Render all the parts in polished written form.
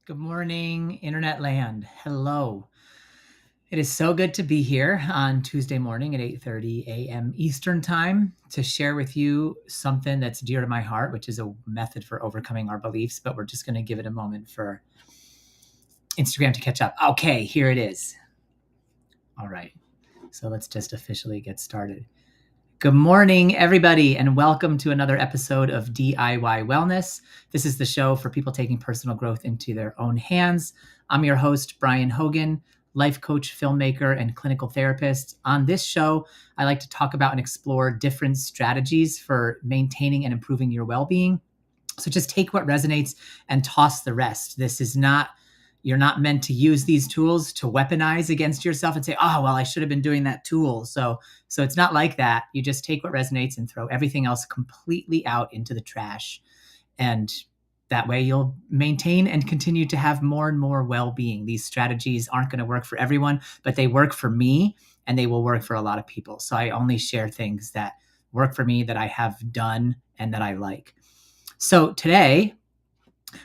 Good morning, Internet land. Hello. It is so good to be here on Tuesday morning at 8:30 a.m. Eastern Time to share with you something that's dear to my heart, which is a method for overcoming our beliefs, but we're just going to give it a moment for Instagram to catch up. Okay, here it is. All right. So let's just officially get started. Good morning, everybody, and welcome to another episode of DIY Wellness. This is the show for people taking personal growth into their own hands. I'm your host, Brian Hogan, life coach, filmmaker, and clinical therapist. On this show, I like to talk about and explore different strategies for maintaining and improving your well-being. So just take what resonates and toss the rest. You're not meant to use these tools to weaponize against yourself and say, oh, well, I should have been doing that tool. So it's not like that. You just take what resonates and throw everything else completely out into the trash. And that way you'll maintain and continue to have more and more well-being. These strategies aren't going to work for everyone, but they work for me and they will work for a lot of people. So I only share things that work for me, that I have done and that I like. So today,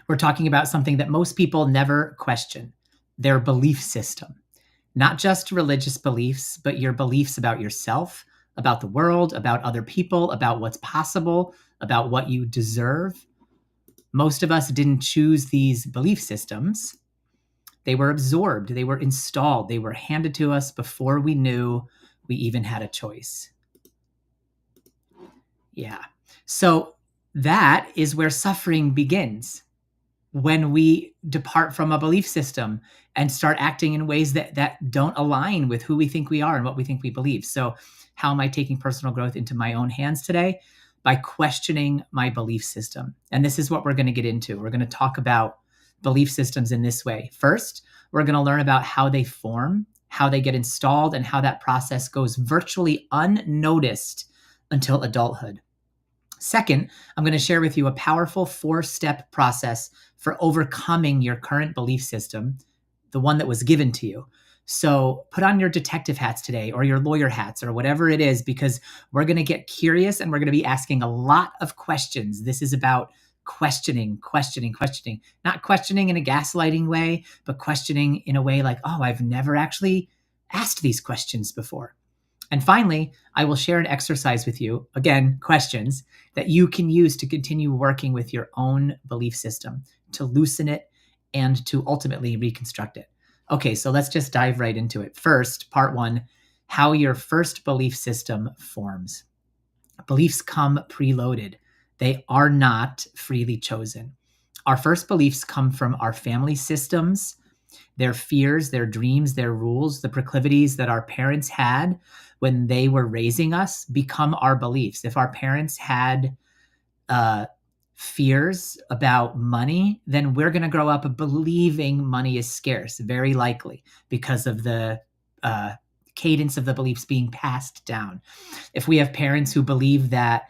we're talking about something that most people never question: their belief system. Not just religious beliefs, but your beliefs about yourself, about the world, about other people, about what's possible, about what you deserve. Most of us didn't choose these belief systems. They were absorbed, they were installed, they were handed to us before we knew we even had a choice. Yeah. So that is where suffering begins. When we depart from a belief system and start acting in ways that don't align with who we think we are and what we think we believe. So how am I taking personal growth into my own hands today? By questioning my belief system. And this is what we're going to get into. We're going to talk about belief systems in this way. First, we're going to learn about how they form, how they get installed, and how that process goes virtually unnoticed until adulthood. Second, I'm going to share with you a powerful 4-step process for overcoming your current belief system, the one that was given to you. So put on your detective hats today, or your lawyer hats, or whatever it is, because we're going to get curious and we're going to be asking a lot of questions. This is about questioning. Not questioning in a gaslighting way, but questioning in a way like, oh, I've never actually asked these questions before. And finally, I will share an exercise with you, again, questions that you can use to continue working with your own belief system, to loosen it and to ultimately reconstruct it. Okay, so let's just dive right into it. First, part 1, how your first belief system forms. Beliefs come preloaded. They are not freely chosen. Our first beliefs come from our family systems, their fears, their dreams, their rules, the proclivities that our parents had when they were raising us become our beliefs. If our parents had fears about money, then we're going to grow up believing money is scarce, very likely, because of the cadence of the beliefs being passed down. If we have parents who believe that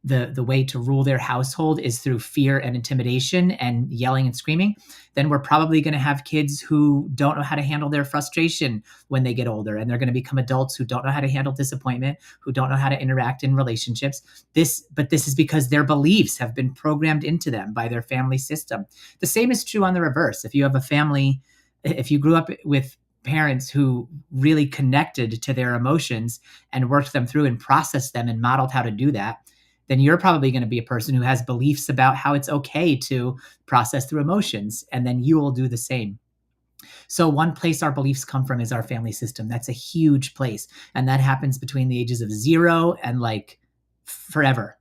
the way to rule their household is through fear and intimidation and yelling and screaming, then we're probably going to have kids who don't know how to handle their frustration when they get older, and they're going to become adults who don't know how to handle disappointment, who don't know how to interact in relationships. This is because their beliefs have been programmed into them by their family system. The same is true on the reverse. If you grew up with parents who really connected to their emotions and worked them through and processed them and modeled how to do that, then you're probably going to be a person who has beliefs about how it's okay to process through emotions, and then you will do the same. So one place our beliefs come from is our family system. That's a huge place. And that happens between the ages of 0 and like forever.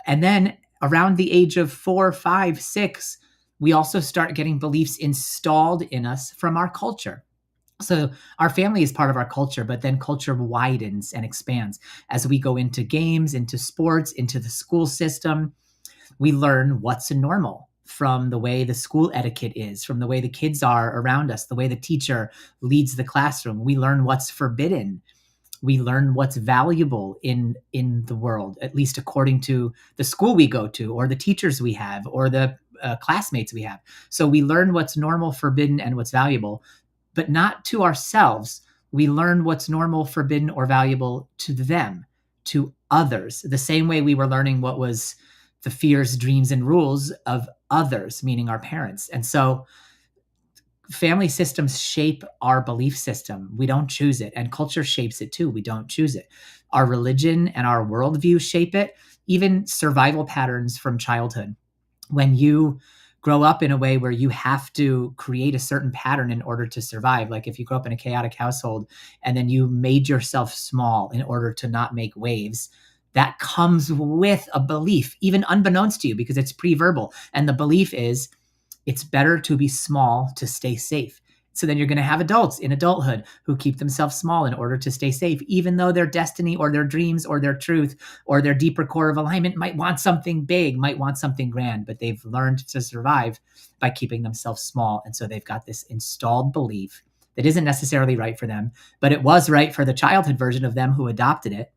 And then around the age of 4, 5, 6, we also start getting beliefs installed in us from our culture. So our family is part of our culture, but then culture widens and expands as we go into games, into sports, into the school system. We learn what's normal from the way the school etiquette is, from the way the kids are around us, the way the teacher leads the classroom. We learn what's forbidden. We learn what's valuable in the world, at least according to the school we go to, or the teachers we have, or the classmates we have. So we learn what's normal, forbidden, and what's valuable, but not to ourselves. We learn what's normal, forbidden, or valuable to them, to others, the same way we were learning what was the fears, dreams, and rules of others, meaning our parents. And so family systems shape our belief system. We don't choose it. And culture shapes it too. We don't choose it. Our religion and our worldview shape it. Even survival patterns from childhood. When you grow up in a way where you have to create a certain pattern in order to survive, like if you grow up in a chaotic household and then you made yourself small in order to not make waves, that comes with a belief, even unbeknownst to you, because it's pre-verbal. And the belief is it's better to be small to stay safe. So then you're going to have adults in adulthood who keep themselves small in order to stay safe, even though their destiny or their dreams or their truth or their deeper core of alignment might want something big, might want something grand, but they've learned to survive by keeping themselves small. And so they've got this installed belief that isn't necessarily right for them, but it was right for the childhood version of them who adopted it.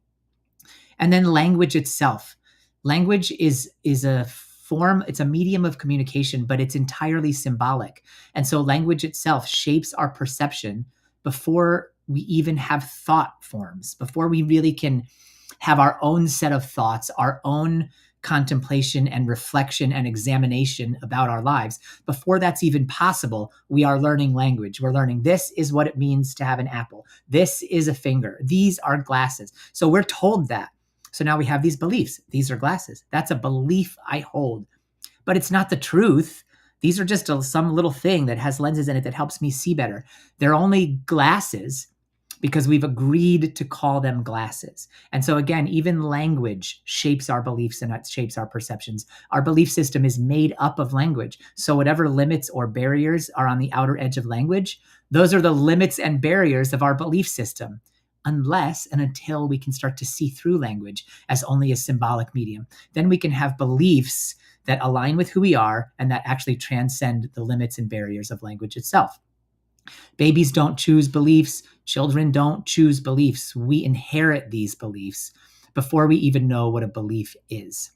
And then language itself. Language is a form, it's a medium of communication, but it's entirely symbolic. And so language itself shapes our perception before we even have thought forms, before we really can have our own set of thoughts, our own contemplation and reflection and examination about our lives. Before that's even possible, we are learning language. We're learning this is what it means to have an apple. This is a finger. These are glasses. So we're told that. So now we have these beliefs. These are glasses. That's a belief I hold, but it's not the truth. These are just some little thing that has lenses in it that helps me see better. They're only glasses because we've agreed to call them glasses. And so again, even language shapes our beliefs and it shapes our perceptions. Our belief system is made up of language. So whatever limits or barriers are on the outer edge of language, those are the limits and barriers of our belief system. Unless and until we can start to see through language as only a symbolic medium, then we can have beliefs that align with who we are and that actually transcend the limits and barriers of language itself. Babies don't choose beliefs. Children don't choose beliefs. We inherit these beliefs before we even know what a belief is.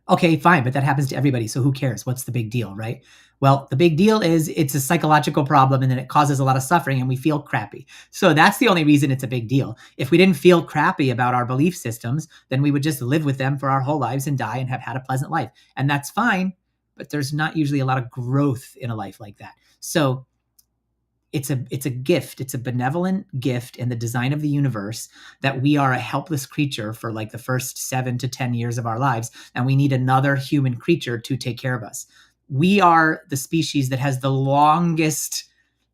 Okay, fine, but that happens to everybody, so who cares? What's the big deal, right? Well, the big deal is it's a psychological problem and then it causes a lot of suffering and we feel crappy. So that's the only reason it's a big deal. If we didn't feel crappy about our belief systems, then we would just live with them for our whole lives and die and have had a pleasant life. And that's fine, but there's not usually a lot of growth in a life like that. So it's a gift. It's a benevolent gift in the design of the universe that we are a helpless creature for like the first 7 to 10 years of our lives. And we need another human creature to take care of us. We are the species that has the longest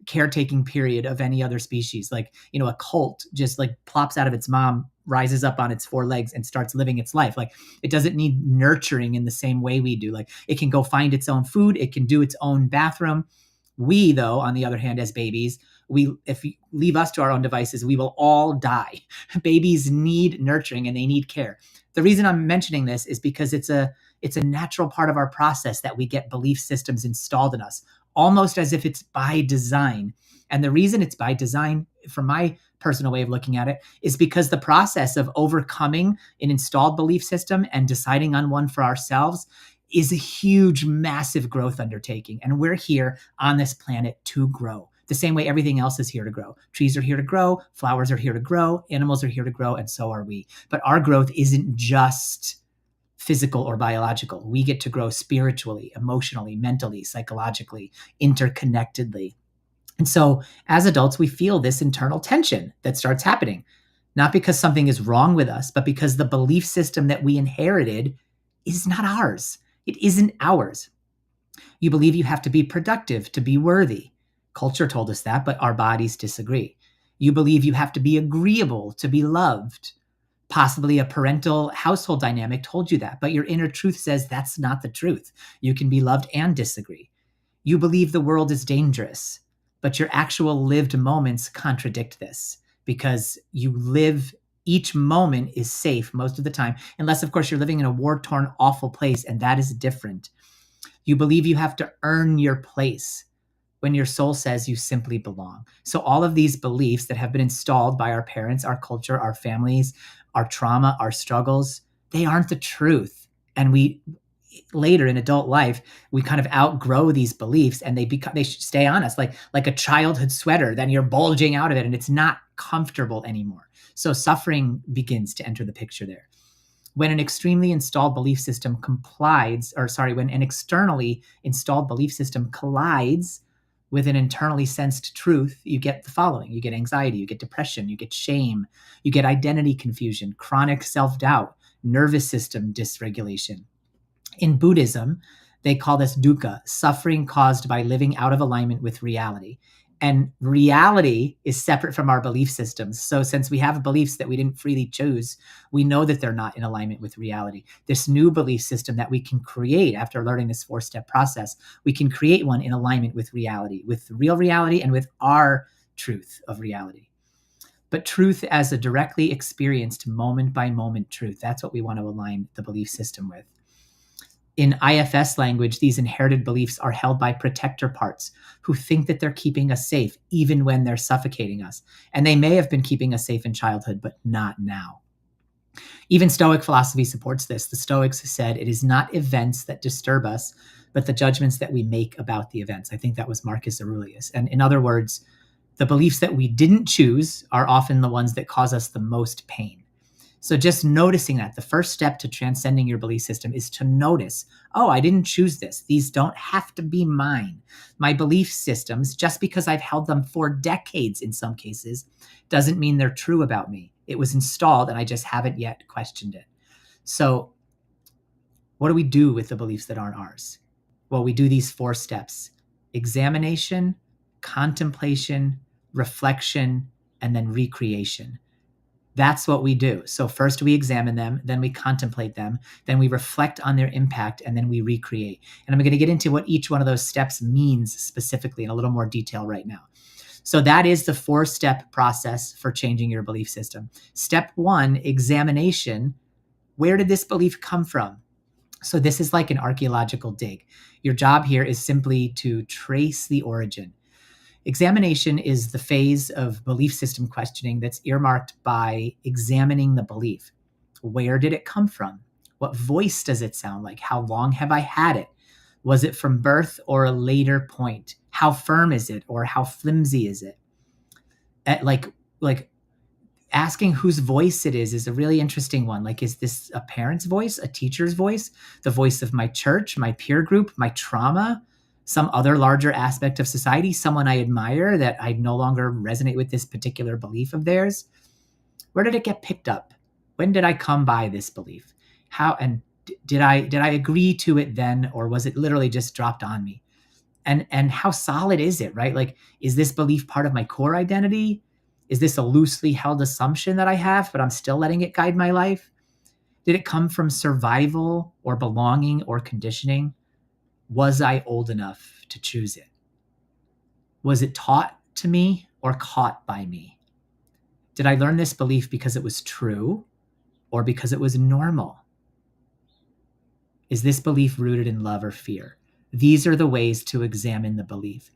caretaking period of any other species. Like, a colt just like plops out of its mom, rises up on its 4 legs and starts living its life. Like it doesn't need nurturing in the same way we do. Like it can go find its own food. It can do its own bathroom. We, though, on the other hand, as babies, if you leave us to our own devices, we will all die. Babies need nurturing and they need care. The reason I'm mentioning this is because it's a natural part of our process that we get belief systems installed in us, almost as if it's by design. And the reason it's by design, from my personal way of looking at it, is because the process of overcoming an installed belief system and deciding on one for ourselves is a huge, massive growth undertaking. And we're here on this planet to grow. The same way everything else is here to grow. Trees are here to grow, flowers are here to grow, animals are here to grow, and so are we. But our growth isn't just physical or biological. We get to grow spiritually, emotionally, mentally, psychologically, interconnectedly. And so as adults, we feel this internal tension that starts happening, not because something is wrong with us, but because the belief system that we inherited is not ours. It isn't ours. You believe you have to be productive to be worthy. Culture told us that, but our bodies disagree. You believe you have to be agreeable to be loved. Possibly a parental household dynamic told you that, but your inner truth says that's not the truth. You can be loved and disagree. You believe the world is dangerous, but your actual lived moments contradict this because each moment is safe most of the time, unless, of course, you're living in a war-torn, awful place, and that is different. You believe you have to earn your place when your soul says you simply belong. So all of these beliefs that have been installed by our parents, our culture, our families, our trauma, our struggles, they aren't the truth. And we later in adult life, we kind of outgrow these beliefs and they stay on us like a childhood sweater. Then you're bulging out of it and it's not comfortable anymore. So suffering begins to enter the picture there. When an extremely installed belief system when an externally installed belief system collides with an internally sensed truth, you get the following. You get anxiety, you get depression, you get shame, you get identity confusion, chronic self-doubt, nervous system dysregulation. In Buddhism, they call this dukkha, suffering caused by living out of alignment with reality. And reality is separate from our belief systems. So since we have beliefs that we didn't freely choose, we know that they're not in alignment with reality. This new belief system that we can create after learning this 4-step process, we can create one in alignment with reality, with real reality and with our truth of reality. But truth as a directly experienced moment by moment truth, that's what we want to align the belief system with. In IFS language, these inherited beliefs are held by protector parts who think that they're keeping us safe, even when they're suffocating us. And they may have been keeping us safe in childhood, but not now. Even Stoic philosophy supports this. The Stoics said it is not events that disturb us, but the judgments that we make about the events. I think that was Marcus Aurelius. And in other words, the beliefs that we didn't choose are often the ones that cause us the most pain. So just noticing that, the first step to transcending your belief system is to notice, oh, I didn't choose this. These don't have to be mine. My belief systems, just because I've held them for decades in some cases, doesn't mean they're true about me. It was installed and I just haven't yet questioned it. So what do we do with the beliefs that aren't ours? Well, we do these 4 steps: examination, contemplation, reflection, and then recreation. That's what we do. So first we examine them, then we contemplate them, then we reflect on their impact, and then we recreate. And I'm going to get into what each one of those steps means specifically in a little more detail right now. So that is the 4-step process for changing your belief system. Step 1, examination. Where did this belief come from? So this is like an archaeological dig. Your job here is simply to trace the origin. Examination is the phase of belief system questioning that's earmarked by examining the belief. Where did it come from? What voice does it sound like? How long have I had it? Was it from birth or a later point? How firm is it, or how flimsy is it? Like asking whose voice it is a really interesting one. Like, is this a parent's voice, a teacher's voice, the voice of my church, my peer group, my trauma, some other larger aspect of society, someone I admire that I no longer resonate with this particular belief of theirs? Where did it get picked up? When did I come by this belief? How, and did I agree to it then, or was it literally just dropped on me? And how solid is it, right? Like, is this belief part of my core identity? Is this a loosely held assumption that I have, but I'm still letting it guide my life? Did it come from survival or belonging or conditioning? Was I old enough to choose it? Was it taught to me or caught by me? Did I learn this belief because it was true or because it was normal? Is this belief rooted in love or fear? These are the ways to examine the belief.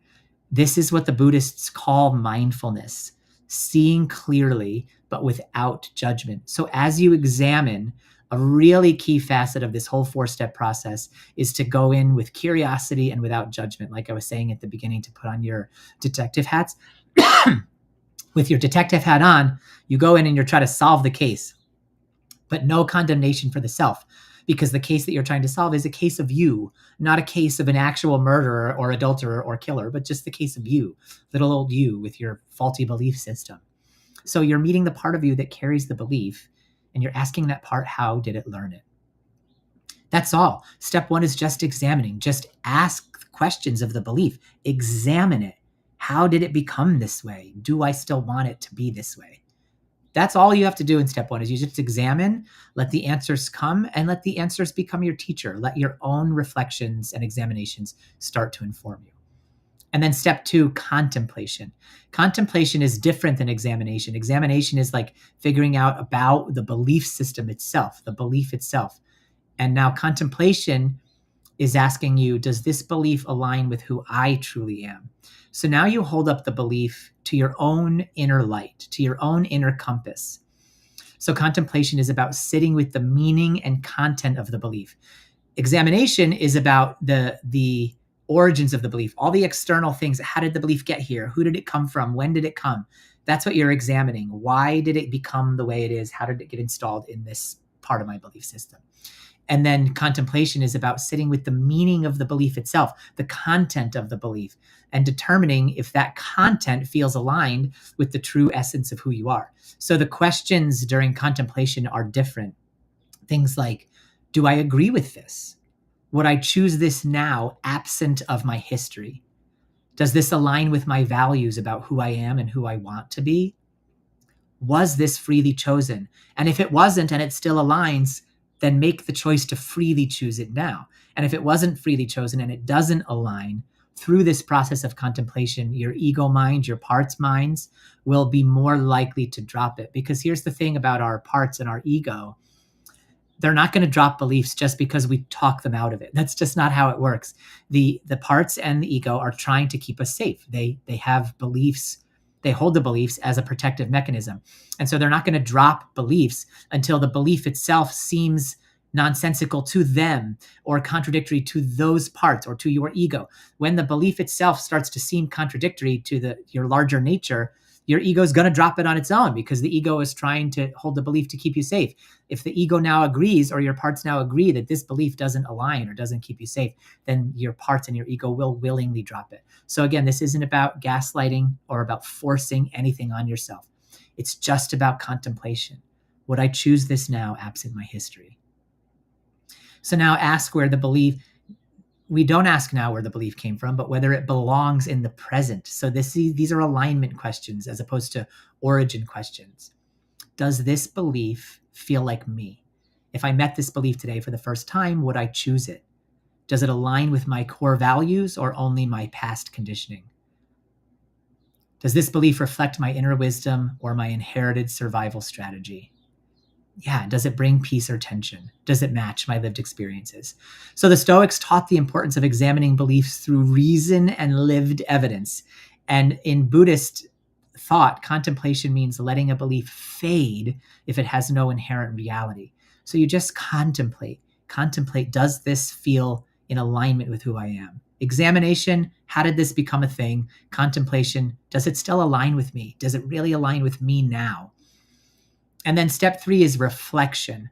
This is what the Buddhists call mindfulness, seeing clearly, but without judgment. So as you examine, a really key facet of this whole 4-step process is to go in with curiosity and without judgment. Like I was saying at the beginning, to put on your detective hats. With your detective hat on, you go in and you're trying to solve the case, but no condemnation for the self, because the case that you're trying to solve is a case of you, not a case of an actual murderer or adulterer or killer, but just the case of you, little old you with your faulty belief system. So you're meeting the part of you that carries the belief, and you're asking that part, how did it learn it? That's all. Step 1 is just examining. Just ask questions of the belief. Examine it. How did it become this way? Do I still want it to be this way? That's all you have to do in step 1, is you just examine, let the answers come, and let the answers become your teacher. Let your own reflections and examinations start to inform you. And then step 2, contemplation. Contemplation is different than examination. Examination is like figuring out about the belief system itself, the belief itself. And now contemplation is asking you, does this belief align with who I truly am? So now you hold up the belief to your own inner light, to your own inner compass. So contemplation is about sitting with the meaning and content of the belief. Examination is about the origins of the belief, all the external things. How did the belief get here? Who did it come from? When did it come? That's what you're examining. Why did it become the way it is? How did it get installed in this part of my belief system? And then contemplation is about sitting with the meaning of the belief itself, the content of the belief, and determining if that content feels aligned with the true essence of who you are. So the questions during contemplation are different. Things like, do I agree with this? Would I choose this now absent of my history? Does this align with my values about who I am and who I want to be? Was this freely chosen? And if it wasn't and it still aligns, then make the choice to freely choose it now. And if it wasn't freely chosen and it doesn't align, through this process of contemplation, your ego mind, your parts minds will be more likely to drop it. Because here's the thing about our parts and our ego: they're not going to drop beliefs just because we talk them out of it. That's just not how it works. The parts and the ego are trying to keep us safe. They have beliefs. They hold the beliefs as a protective mechanism. And so they're not going to drop beliefs until the belief itself seems nonsensical to them or contradictory to those parts or to your ego. When the belief itself starts to seem contradictory to your larger nature, your ego is going to drop it on its own, because the ego is trying to hold the belief to keep you safe. If the ego now agrees, or your parts now agree, that this belief doesn't align or doesn't keep you safe, then your parts and your ego will willingly drop it. So again, this isn't about gaslighting or about forcing anything on yourself. It's just about contemplation. Would I choose this now absent my history? So now ask where the belief, we don't ask now where the belief came from, but whether it belongs in the present. So these are alignment questions as opposed to origin questions. Does this belief feel like me? If I met this belief today for the first time, would I choose it? Does it align with my core values or only my past conditioning? Does this belief reflect my inner wisdom or my inherited survival strategy? Yeah, does it bring peace or tension? Does it match my lived experiences? So the Stoics taught the importance of examining beliefs through reason and lived evidence. And in Buddhist thought, contemplation means letting a belief fade if it has no inherent reality. So you just contemplate. Contemplate, does this feel in alignment with who I am? Examination, how did this become a thing? Contemplation, does it still align with me? Does it really align with me now? And then step 3 is reflection.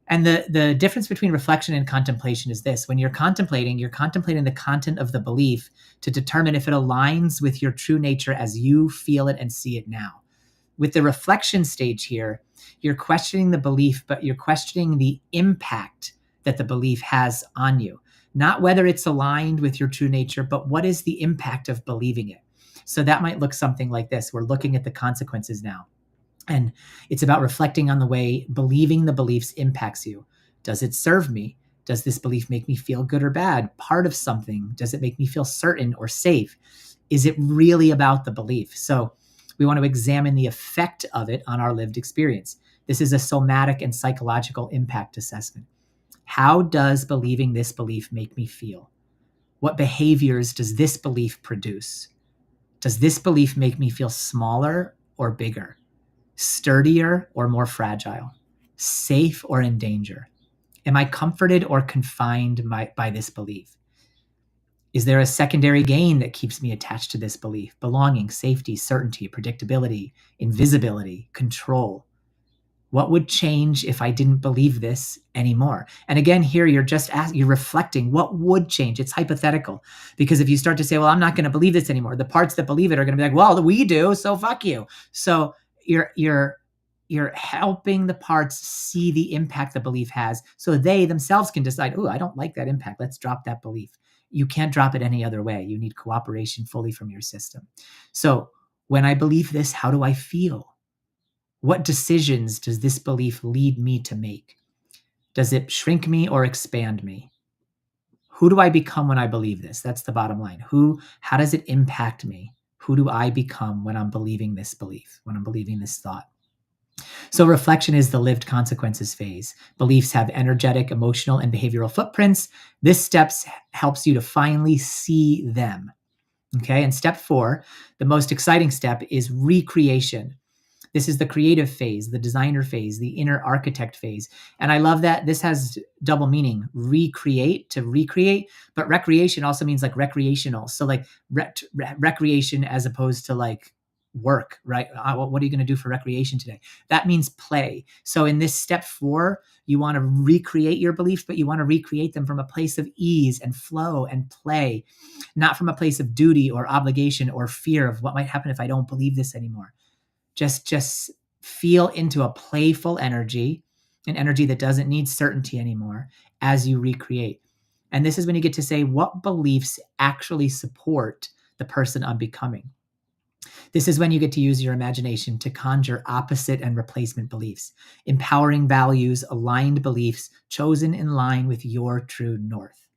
And the difference between reflection and contemplation is this: when you're contemplating the content of the belief to determine if it aligns with your true nature as you feel it and see it now. With the reflection stage here, you're questioning the belief, but you're questioning the impact that the belief has on you. Not whether it's aligned with your true nature, but what is the impact of believing it? So that might look something like this. We're looking at the consequences now. And it's about reflecting on the way believing the beliefs impacts you. Does it serve me? Does this belief make me feel good or bad? Part of something? Does it make me feel certain or safe? Is it really about the belief? So we want to examine the effect of it on our lived experience. This is a somatic and psychological impact assessment. How does believing this belief make me feel? What behaviors does this belief produce? Does this belief make me feel smaller or bigger? Sturdier or more fragile? Safe or in danger? Am I comforted or confined by this belief? Is there a secondary gain that keeps me attached to this belief? Belonging, safety, certainty, predictability, invisibility, control. What would change if I didn't believe this anymore? And again, here you're you're reflecting what would change. It's hypothetical, because if you start to say, well, I'm not going to believe this anymore, the parts that believe it are going to be like, well, we do, so fuck you. So you're helping the parts see the impact the belief has, so they themselves can decide, oh, I don't like that impact. Let's drop that belief. You can't drop it any other way. You need cooperation fully from your system. So when I believe this, how do I feel? What decisions does this belief lead me to make? Does it shrink me or expand me? Who do I become when I believe this? That's the bottom line. How does it impact me? Who do I become when I'm believing this belief, when I'm believing this thought? So reflection is the lived consequences phase. Beliefs have energetic, emotional, and behavioral footprints. This step helps you to finally see them. Okay, and step 4, the most exciting step, is recreation. This is the creative phase, the designer phase, the inner architect phase. And I love that this has double meaning: recreate, to recreate, but recreation also means like recreational. So like recreation as opposed to like work, right? What are you going to do for recreation today? That means play. So in this step 4, you want to recreate your beliefs, but you want to recreate them from a place of ease and flow and play, not from a place of duty or obligation or fear of what might happen if I don't believe this anymore. Just feel into a playful energy, an energy that doesn't need certainty anymore as you recreate. And this is when you get to say, what beliefs actually support the person I'm becoming? This is when you get to use your imagination to conjure opposite and replacement beliefs, empowering values, aligned beliefs, chosen in line with your true north.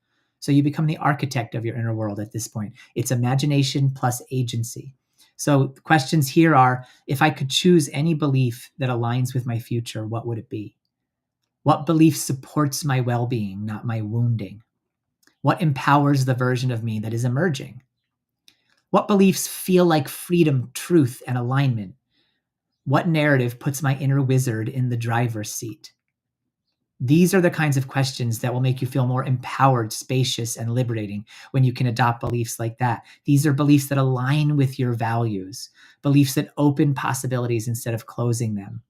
So you become the architect of your inner world at this point. It's imagination plus agency. So the questions here are, if I could choose any belief that aligns with my future, what would it be? What belief supports my well-being, not my wounding? What empowers the version of me that is emerging? What beliefs feel like freedom, truth, and alignment? What narrative puts my inner wizard in the driver's seat? These are the kinds of questions that will make you feel more empowered, spacious, and liberating when you can adopt beliefs like that. These are beliefs that align with your values, beliefs that open possibilities instead of closing them,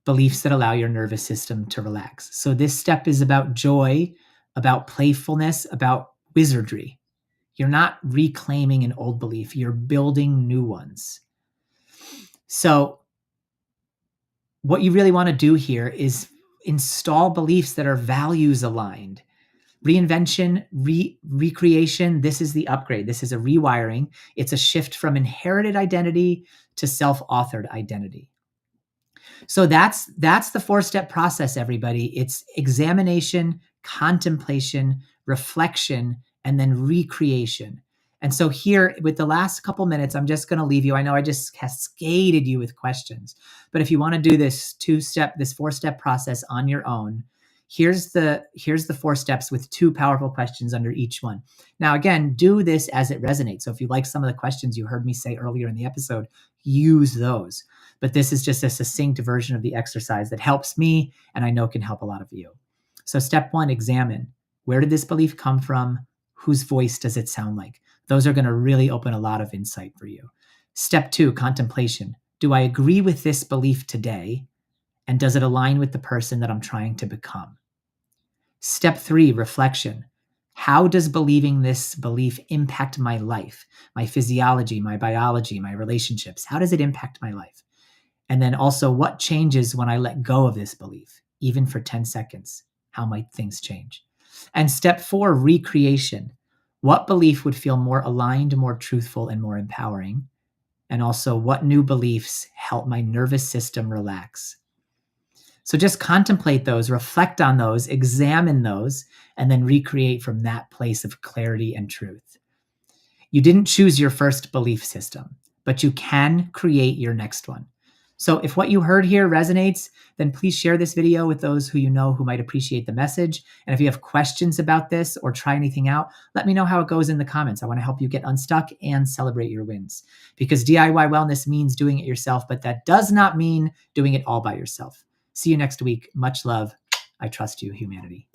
beliefs that allow your nervous system to relax. So this step is about joy, about playfulness, about wizardry. You're not reclaiming an old belief, you're building new ones. So what you really want to do here is install beliefs that are values aligned. Reinvention, recreation, this is the upgrade. This is a rewiring. It's a shift from inherited identity to self-authored identity. So that's the 4-step process, everybody. It's examination, contemplation, reflection, and then recreation. And so here, with the last couple minutes, I'm just going to leave you. I know I just cascaded you with questions, but if you want to do this 4-step process on your own, here's the 4 steps with 2 powerful questions under each one. Now, again, do this as it resonates. So if you like some of the questions you heard me say earlier in the episode, use those. But this is just a succinct version of the exercise that helps me and I know can help a lot of you. So step 1, examine. Where did this belief come from? Whose voice does it sound like? Those are going to really open a lot of insight for you. Step 2, contemplation. Do I agree with this belief today? And does it align with the person that I'm trying to become? Step 3, reflection. How does believing this belief impact my life, my physiology, my biology, my relationships? How does it impact my life? And then also, what changes when I let go of this belief, even for 10 seconds? How might things change? And step 4, recreation. What belief would feel more aligned, more truthful, and more empowering? And also, what new beliefs help my nervous system relax? So just contemplate those, reflect on those, examine those, and then recreate from that place of clarity and truth. You didn't choose your first belief system, but you can create your next one. So if what you heard here resonates, then please share this video with those who you know who might appreciate the message. And if you have questions about this or try anything out, let me know how it goes in the comments. I want to help you get unstuck and celebrate your wins. Because DIY wellness means doing it yourself, but that does not mean doing it all by yourself. See you next week. Much love. I trust you, humanity.